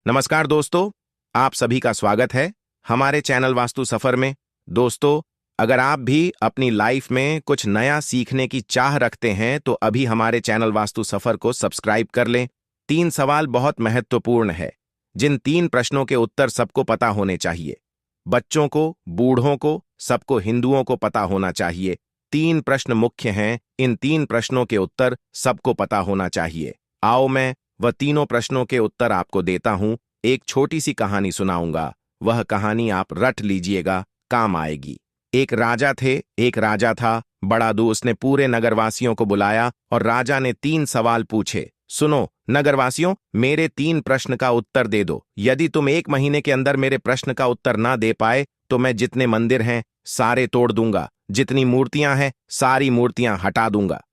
नमस्कार दोस्तों, आप सभी का स्वागत है हमारे चैनल वास्तु सफर में। दोस्तों, अगर आप भी अपनी लाइफ में कुछ नया सीखने की चाह रखते हैं तो अभी हमारे चैनल वास्तु सफर को सब्सक्राइब कर लें। 3 सवाल बहुत महत्वपूर्ण है, जिन 3 प्रश्नों के उत्तर सबको पता होने चाहिए। बच्चों को, बूढ़ों को, सबको, हिंदुओं को पता होना चाहिए। 3 प्रश्न मुख्य हैं, इन 3 प्रश्नों के उत्तर सबको पता होना चाहिए। आओ मैं वह तीनों प्रश्नों के उत्तर आपको देता हूं। एक छोटी सी कहानी सुनाऊंगा, वह कहानी आप रट लीजिएगा, काम आएगी। एक राजा था, बड़ा दू। उसने पूरे नगरवासियों को बुलाया और राजा ने 3 सवाल पूछे। सुनो नगरवासियों, मेरे 3 प्रश्न का उत्तर दे दो। यदि तुम 1 महीने के अंदर मेरे प्रश्न का उत्तर ना दे पाए तो मैं जितने मंदिर हैं सारे तोड़ दूंगा, जितनी मूर्तियां हैं सारी मूर्तियां हटा दूंगा।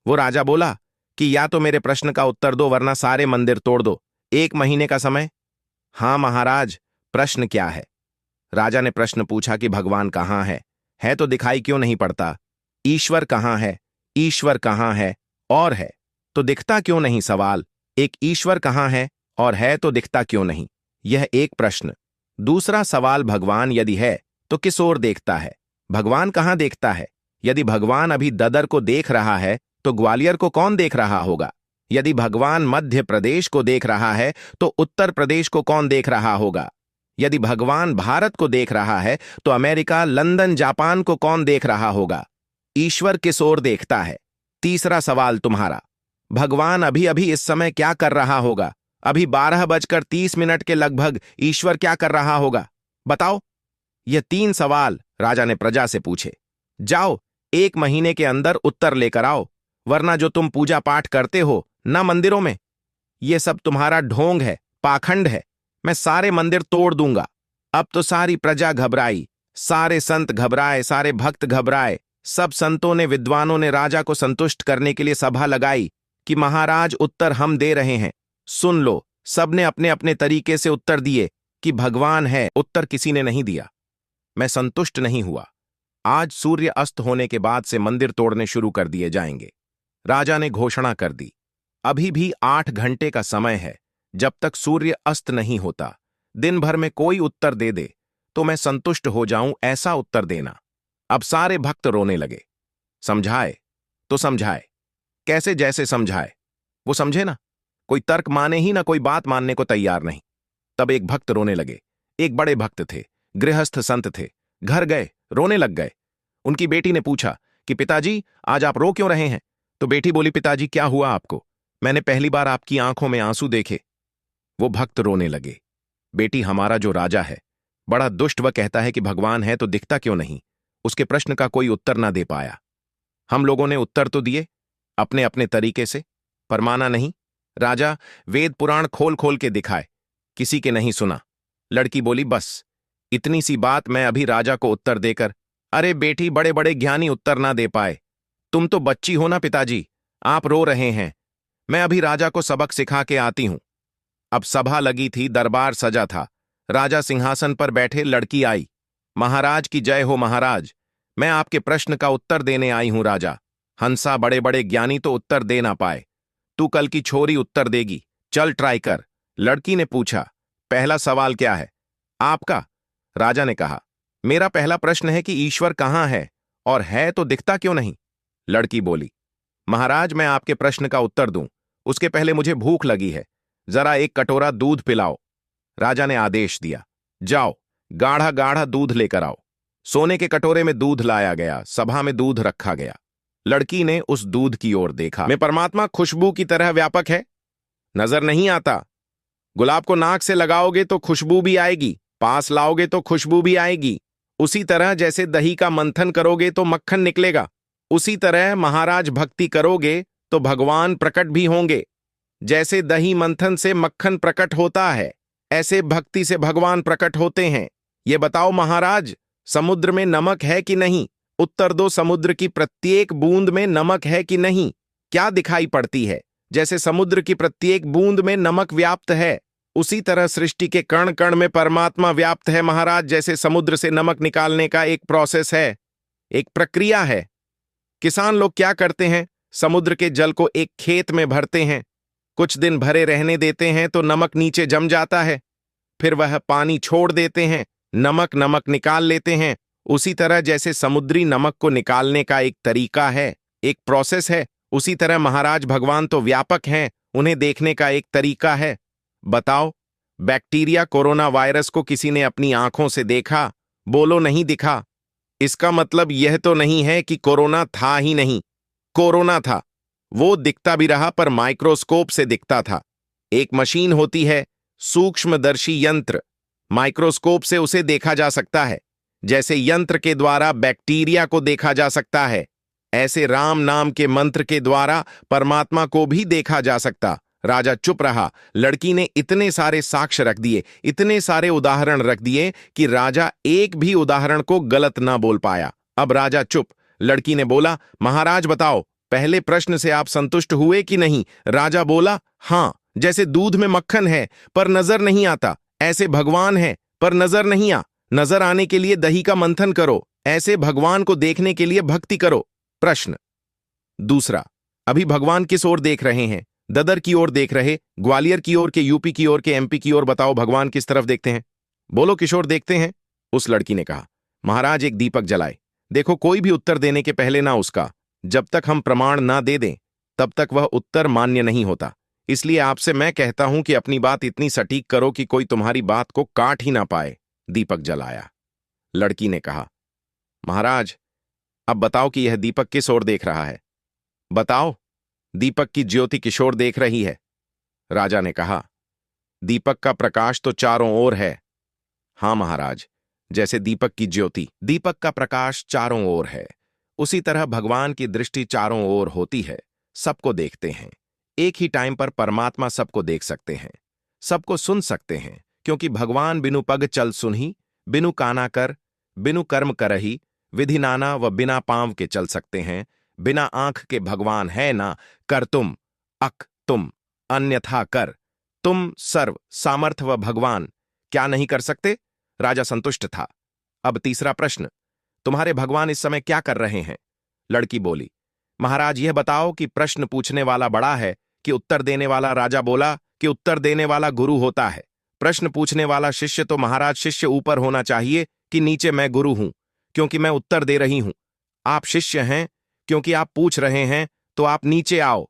वो राजा बोला कि या तो मेरे प्रश्न का उत्तर दो वरना सारे मंदिर तोड़ दो। 1 महीने का समय। हाँ महाराज, प्रश्न क्या है? राजा ने प्रश्न पूछा कि भगवान कहाँ है तो दिखाई क्यों नहीं पड़ता? ईश्वर कहाँ है? ईश्वर कहाँ है और है तो दिखता क्यों नहीं? सवाल एक, ईश्वर कहाँ है और है तो दिखता क्यों नहीं? यह एक प्रश्न। दूसरा सवाल, भगवान यदि है तो किस ओर देखता है? भगवान कहाँ देखता है? यदि भगवान अभी ददर को देख रहा है तो ग्वालियर को कौन देख रहा होगा? यदि भगवान मध्य प्रदेश को देख रहा है तो उत्तर प्रदेश को कौन देख रहा होगा? यदि भगवान भारत को देख रहा है तो अमेरिका, लंदन, जापान को कौन देख रहा होगा? ईश्वर किस ओर देखता है? तीसरा सवाल तुम्हारा, भगवान अभी अभी इस समय क्या कर रहा होगा? अभी 12:30 के लगभग ईश्वर क्या कर रहा होगा? बताओ। ये 3 सवाल राजा ने प्रजा से पूछे। जाओ 1 महीने के अंदर उत्तर लेकर आओ, वरना जो तुम पूजा पाठ करते हो ना मंदिरों में, ये सब तुम्हारा ढोंग है, पाखंड है। मैं सारे मंदिर तोड़ दूंगा। अब तो सारी प्रजा घबराई, सारे संत घबराए, सारे भक्त घबराए। सब संतों ने, विद्वानों ने राजा को संतुष्ट करने के लिए सभा लगाई कि महाराज उत्तर हम दे रहे हैं, सुन लो। सबने अपने अपने तरीके से उत्तर दिए कि भगवान है। उत्तर किसी ने नहीं दिया। मैं संतुष्ट नहीं हुआ। आज सूर्य अस्त होने के बाद से मंदिर तोड़ने शुरू कर दिए जाएंगे। राजा ने घोषणा कर दी। अभी भी 8 घंटे का समय है, जब तक सूर्य अस्त नहीं होता। दिन भर में कोई उत्तर दे दे तो मैं संतुष्ट हो जाऊं, ऐसा उत्तर देना। अब सारे भक्त रोने लगे। समझाए तो समझाए, कैसे जैसे समझाए वो समझे ना। कोई तर्क माने ही ना, कोई बात मानने को तैयार नहीं। तब एक भक्त रोने लगे। एक बड़े भक्त थे, गृहस्थ संत थे। घर गए, रोने लग गए। उनकी बेटी ने पूछा कि पिताजी आज आप रो क्यों रहे हैं? तो बेटी बोली, पिताजी क्या हुआ आपको? मैंने पहली बार आपकी आंखों में आंसू देखे। वो भक्त रोने लगे। बेटी, हमारा जो राजा है बड़ा दुष्ट, वह कहता है कि भगवान है तो दिखता क्यों नहीं? उसके प्रश्न का कोई उत्तर ना दे पाया। हम लोगों ने उत्तर तो दिए अपने अपने तरीके से, पर माना नहीं। राजा वेद पुराण खोल खोल के दिखाए, किसी के नहीं सुना। लड़की बोली, बस इतनी सी बात। मैं अभी राजा को उत्तर देकर, अरे बेटी, बड़े बड़े ज्ञानी उत्तर ना दे पाए। तुम तो बच्ची हो ना पिताजी, आप रो रहे हैं। मैं अभी राजा को सबक सिखा के आती हूं। अब सभा लगी थी, दरबार सजा था। राजा सिंहासन पर बैठे, लड़की आई। महाराज की जय हो महाराज, मैं आपके प्रश्न का उत्तर देने आई हूं राजा। हंसा, बड़े बड़े ज्ञानी तो उत्तर दे ना पाए, तू कल की छोरी उत्तर देगी, चल ट्राई कर। लड़की ने पूछा, पहला सवाल क्या है आपका? राजा ने कहा, मेरा पहला प्रश्न है कि ईश्वर कहाँ है और है तो दिखता क्यों नहीं? लड़की बोली, महाराज मैं आपके प्रश्न का उत्तर दूं उसके पहले मुझे भूख लगी है, जरा एक कटोरा दूध पिलाओ। राजा ने आदेश दिया, जाओ गाढ़ा गाढ़ा दूध लेकर आओ। सोने के कटोरे में दूध लाया गया, सभा में दूध रखा गया। लड़की ने उस दूध की ओर देखा। में परमात्मा खुशबू की तरह व्यापक है, नजर नहीं आता। गुलाब को नाक से लगाओगे तो खुशबू भी आएगी, पास लाओगे तो खुशबू भी आएगी। उसी तरह जैसे दही का मंथन करोगे तो मक्खन निकलेगा, उसी तरह महाराज भक्ति करोगे तो भगवान प्रकट भी होंगे। जैसे दही मंथन से मक्खन प्रकट होता है, ऐसे भक्ति से भगवान प्रकट होते हैं। ये बताओ महाराज, समुद्र में नमक है कि नहीं? उत्तर दो, समुद्र की प्रत्येक बूंद में नमक है कि नहीं? क्या दिखाई पड़ती है? जैसे समुद्र की प्रत्येक बूंद में नमक व्याप्त है, उसी तरह सृष्टि के कण कण में परमात्मा व्याप्त है महाराज। जैसे समुद्र से नमक निकालने का एक प्रोसेस है, एक प्रक्रिया है। किसान लोग क्या करते हैं? समुद्र के जल को एक खेत में भरते हैं, कुछ दिन भरे रहने देते हैं तो नमक नीचे जम जाता है। फिर वह पानी छोड़ देते हैं, नमक नमक निकाल लेते हैं। उसी तरह जैसे समुद्री नमक को निकालने का एक तरीका है, एक प्रोसेस है, उसी तरह महाराज भगवान तो व्यापक हैं, उन्हें देखने का एक तरीका है। बताओ, बैक्टीरिया कोरोना वायरस को किसी ने अपनी आंखों से देखा? बोलो नहीं दिखा। इसका मतलब यह तो नहीं है कि कोरोना था ही नहीं। कोरोना था, वो दिखता भी रहा, पर माइक्रोस्कोप से दिखता था। एक मशीन होती है, सूक्ष्मदर्शी यंत्र, माइक्रोस्कोप से उसे देखा जा सकता है। जैसे यंत्र के द्वारा बैक्टीरिया को देखा जा सकता है, ऐसे राम नाम के मंत्र के द्वारा परमात्मा को भी देखा जा सकता। राजा चुप रहा। लड़की ने इतने सारे साक्ष्य रख दिए, इतने सारे उदाहरण रख दिए कि राजा एक भी उदाहरण को गलत ना बोल पाया। अब राजा चुप। लड़की ने बोला, महाराज बताओ, पहले प्रश्न से आप संतुष्ट हुए कि नहीं? राजा बोला, हां, जैसे दूध में मक्खन है पर नजर नहीं आता, ऐसे भगवान है पर नजर नहीं आ। नजर आने के लिए दही का मंथन करो, ऐसे भगवान को देखने के लिए भक्ति करो। प्रश्न दूसरा, अभी भगवान किस ओर देख रहे हैं? ददर की ओर देख रहे, ग्वालियर की ओर, के यूपी की ओर, के एमपी की ओर? बताओ, भगवान किस तरफ देखते हैं? बोलो किशोर, देखते हैं। उस लड़की ने कहा, महाराज एक दीपक जलाए। देखो, कोई भी उत्तर देने के पहले ना उसका, जब तक हम प्रमाण ना दे दें तब तक वह उत्तर मान्य नहीं होता। इसलिए आपसे मैं कहता हूं कि अपनी बात इतनी सटीक करो कि कोई तुम्हारी बात को काट ही ना पाए। दीपक जलाया। लड़की ने कहा, महाराज अब बताओ कि यह दीपक किस ओर देख रहा है? बताओ। दीपक की ज्योति किशोर देख रही है। राजा ने कहा, दीपक का प्रकाश तो चारों ओर है। हां महाराज, जैसे दीपक की ज्योति, दीपक का प्रकाश चारों ओर है, उसी तरह भगवान की दृष्टि चारों ओर होती है। सबको देखते हैं। एक ही टाइम पर परमात्मा सबको देख सकते हैं, सबको सुन सकते हैं, क्योंकि भगवान बिनु पग चल सुनही, बिनु काना कर, बिनु कर्म करही, विधि नाना व बिना पांव के चल सकते हैं। बिना आंख के भगवान है ना, कर तुम, अक तुम, अन्यथा कर, तुम सर्व सामर्थ व भगवान क्या नहीं कर सकते? राजा संतुष्ट था। अब तीसरा प्रश्न, तुम्हारे भगवान इस समय क्या कर रहे हैं? लड़की बोली, महाराज यह बताओ कि प्रश्न पूछने वाला बड़ा है कि उत्तर देने वाला? राजा बोला कि उत्तर देने वाला गुरु होता है। प्रश्न पूछने वाला शिष्य, तो महाराज शिष्य ऊपर होना चाहिए कि नीचे? मैं गुरु हूं क्योंकि मैं उत्तर दे रही हूं। आप शिष्य हैं क्योंकि आप पूछ रहे हैं, तो आप नीचे आओ।